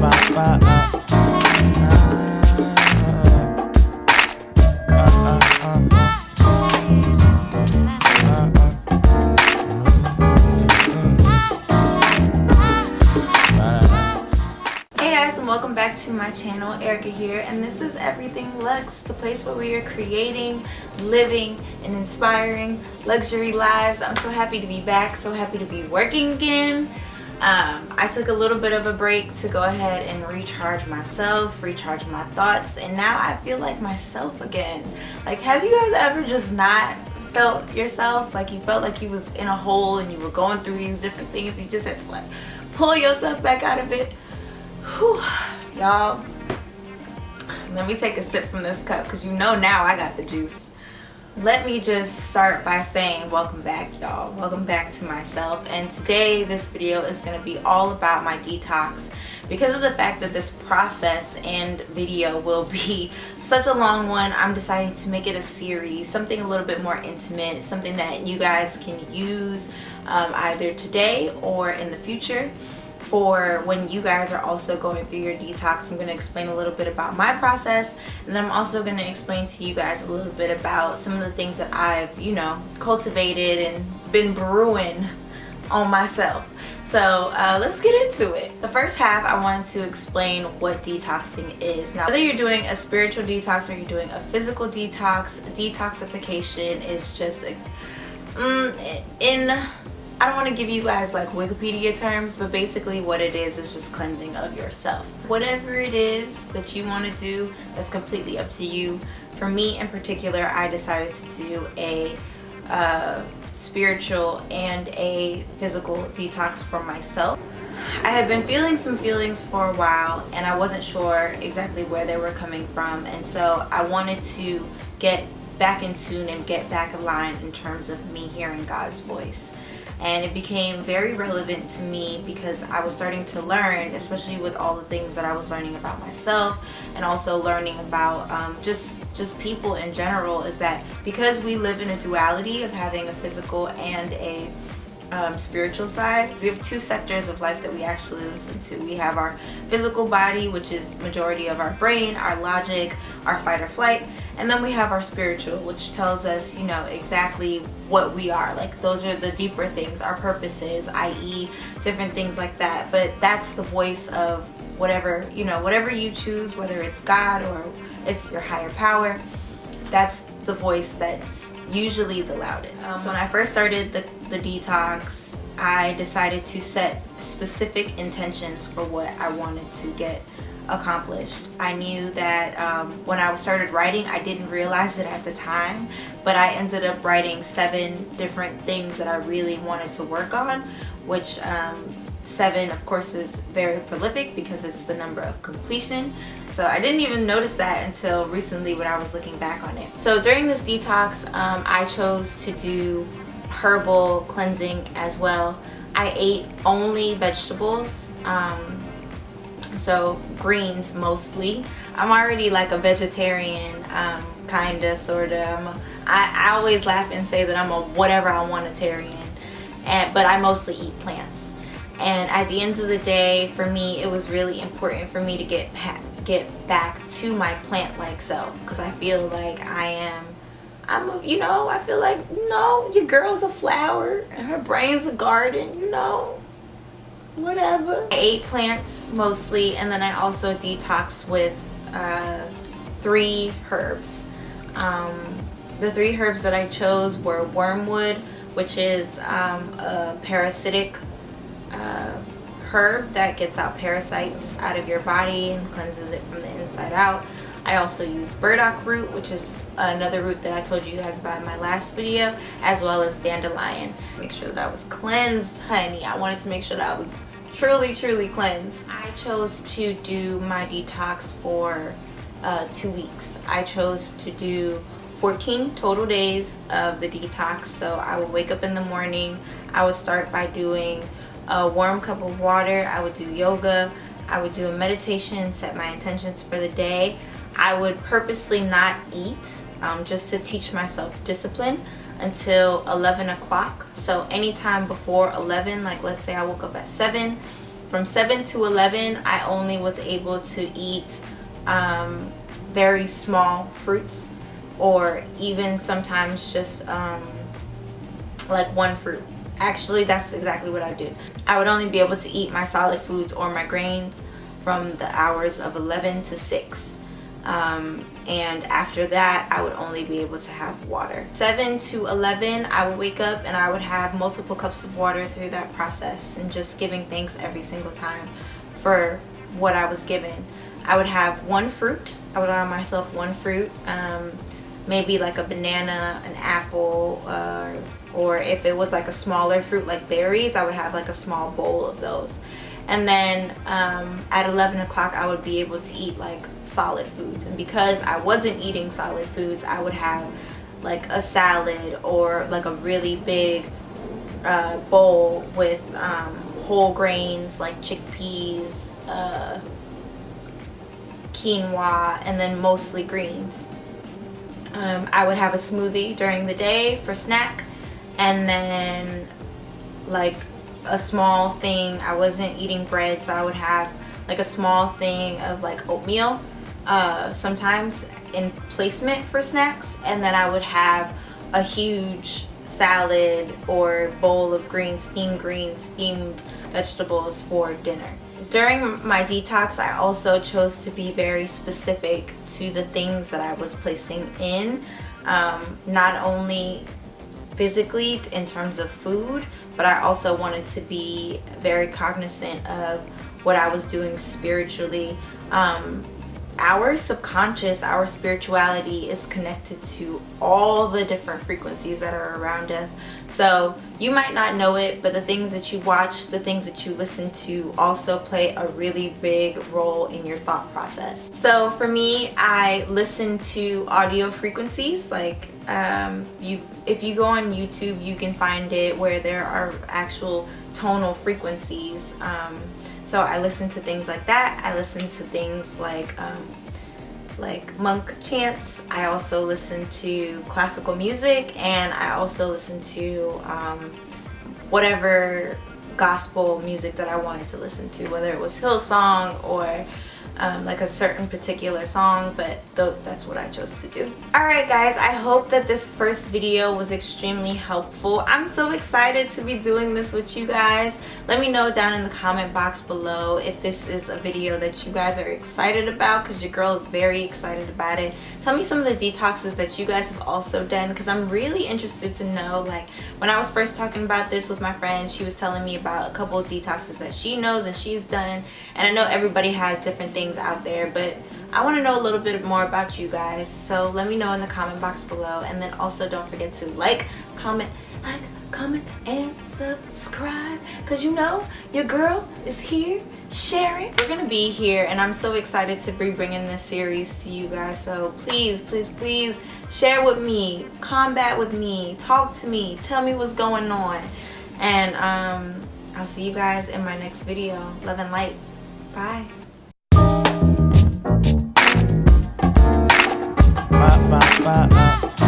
Welcome back to my channel. Erica here, and this is Everything Lux, the place where we are creating, living, and inspiring luxury lives. I'm so happy to be back, so happy to be working again. I took a little bit of a break to go ahead and recharge myself, recharge my thoughts, and now I feel like myself again. Like, have you guys ever just not felt yourself? Like, you felt like you was in a hole and you were going through these different things, you just had to like pull yourself back out of it. Whew, y'all, let me take a sip from this cup because you know now I got the juice. Let me just start by saying welcome back, y'all. Welcome back to myself. And today this video is going to be all about my detox. Because of the fact that this process and video will be such a long one, I'm deciding to make it a series, something a little bit more intimate, something that you guys can use either today or in the future. For when you guys are also going through your detox. I'm going to explain a little bit about my process, and then I'm also going to explain to you guys a little bit about some of the things that I've, cultivated and been brewing on myself. So let's get into it. The first half, I wanted to explain what detoxing is. Now, whether you're doing a spiritual detox or you're doing a physical detox, detoxification is just I don't want to give you guys like Wikipedia terms, but basically what it is just cleansing of yourself. Whatever it is that you want to do, that's completely up to you. For me in particular, I decided to do a spiritual and a physical detox for myself. I had been feeling some feelings for a while, and I wasn't sure exactly where they were coming from, and so I wanted to get back in tune and get back aligned in terms of me hearing God's voice. And it became very relevant to me because I was starting to learn, especially with all the things that I was learning about myself and also learning about just people in general, is that because we live in a duality of having a physical and a spiritual side, we have two sectors of life that we actually listen to. We have our physical body, which is majority of our brain, our logic, our fight or flight, and then we have our spiritual, which tells us, exactly what we are. Like, those are the deeper things, our purposes, i.e. different things like that. But that's the voice of whatever, whatever you choose, whether it's God or it's your higher power, that's the voice that's usually the loudest. So when I first started the detox, I decided to set specific intentions for what I wanted to get accomplished. I knew that when I started writing, I didn't realize it at the time, but I ended up writing 7 different things that I really wanted to work on, which 7 of course is very prolific because it's the number of completion. So I didn't even notice that until recently when I was looking back on it. So during this detox, I chose to do herbal cleansing as well. I ate only vegetables, so greens mostly. I'm already like a vegetarian, kinda, sorta. I always laugh and say that I'm a whatever I want-tarian, but I mostly eat plants. And at the end of the day, for me, it was really important for me to get back to my plant-like self, because I feel like I feel like, your girl's a flower and her brain's a garden, whatever. I ate plants mostly, and then I also detoxed with 3 herbs. The 3 herbs that I chose were wormwood, which is a parasitic herb that gets out parasites out of your body and cleanses it from the inside out. I also use burdock root, which is another root that I told you guys about in my last video, as well as dandelion. Make sure that I was cleansed, honey. I wanted to make sure that I was truly cleansed. I chose to do my detox for 2 weeks. I chose to do 14 total days of the detox. So I would wake up in the morning. I would start by doing a warm cup of water. I would do yoga. I would do a meditation, set my intentions for the day. I would purposely not eat just to teach myself discipline until 11 o'clock. So anytime before 11, like let's say I woke up at 7, from 7 to 11, I only was able to eat very small fruits, or even sometimes just like one fruit. Actually, that's exactly what I do. I would only be able to eat my solid foods or my grains from the hours of 11 to 6. And after that, I would only be able to have water. 7 to 11, I would wake up and I would have multiple cups of water through that process, and just giving thanks every single time for what I was given. I would have one fruit. I would allow myself one fruit, maybe like a banana, an apple, or if it was like a smaller fruit like berries, I would have like a small bowl of those. And then at 11 o'clock, I would be able to eat like solid foods. And because I wasn't eating solid foods, I would have like a salad, or like a really big bowl with whole grains like chickpeas, quinoa, and then mostly greens. I would have a smoothie during the day for snack, and then like a small thing. I wasn't eating bread, so I would have like a small thing of like oatmeal sometimes in placement for snacks, and then I would have a huge salad or bowl of greens, steamed vegetables for dinner. During my detox, I also chose to be very specific to the things that I was placing in, not only physically in terms of food, but I also wanted to be very cognizant of what I was doing spiritually. Our subconscious, our spirituality is connected to all the different frequencies that are around us. So you might not know it, but the things that you watch, the things that you listen to also play a really big role in your thought process. So for me, I listen to audio frequencies. Like if you go on YouTube, you can find it where there are actual tonal frequencies. So I listen to things like that. I listen to things like monk chants. I also listen to classical music, and I also listen to whatever gospel music that I wanted to listen to, whether it was Hillsong or like a certain particular song, but that's what I chose to do. Alright guys, I hope that this first video was extremely helpful. I'm so excited to be doing this with you guys. Let me know down in the comment box below if this is a video that you guys are excited about, because your girl is very excited about it. Tell me some of the detoxes that you guys have also done, because I'm really interested to know. Like when I was first talking about this with my friend, she was telling me about a couple of detoxes that she knows and she's done, and I know everybody has different things out there, but I want to know a little bit more about you guys. So let me know in the comment box below, and then also don't forget to like, comment, and subscribe, because you know your girl is here sharing. We're gonna be here, and I'm so excited to be bringing this series to you guys. So please share with me, combat with me, talk to me, tell me what's going on, and I'll see you guys in my next video. Love and light. Bye. Bye.